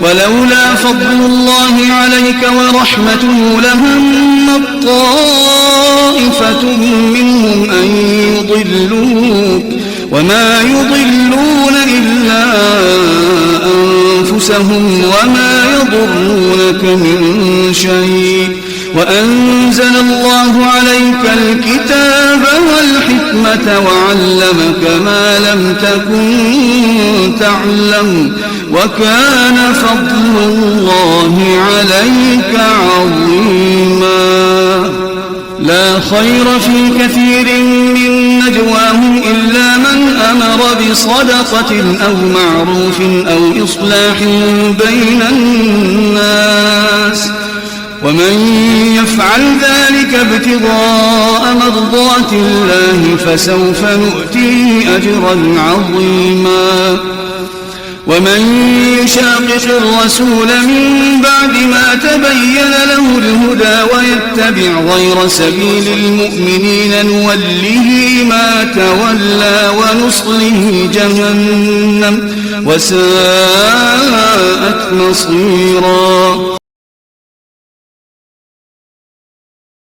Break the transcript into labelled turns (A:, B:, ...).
A: ولولا فضل الله عليك ورحمته لهم طائفة منهم أن يضلوك وما يضلون إلا أنفسهم وما يضرونك من شيء وأنزل الله عليك الكتاب والحكمة وعلمك ما لم تكن تعلم وكان فضل الله عليك عظيما. لا خير في كثير من نجواهم إلا من أمر بصدقة أو معروف أو إصلاح بين الناس ومن يفعل ذلك ابتغاء مرضات الله فسوف نؤتيه أجرا عظيما. ومن يشاقق الرسول من بعد ما تبين له الهدى ويتبع غير سبيل المؤمنين نوله ما تولى ونصله جهنم وساءت مصيرا.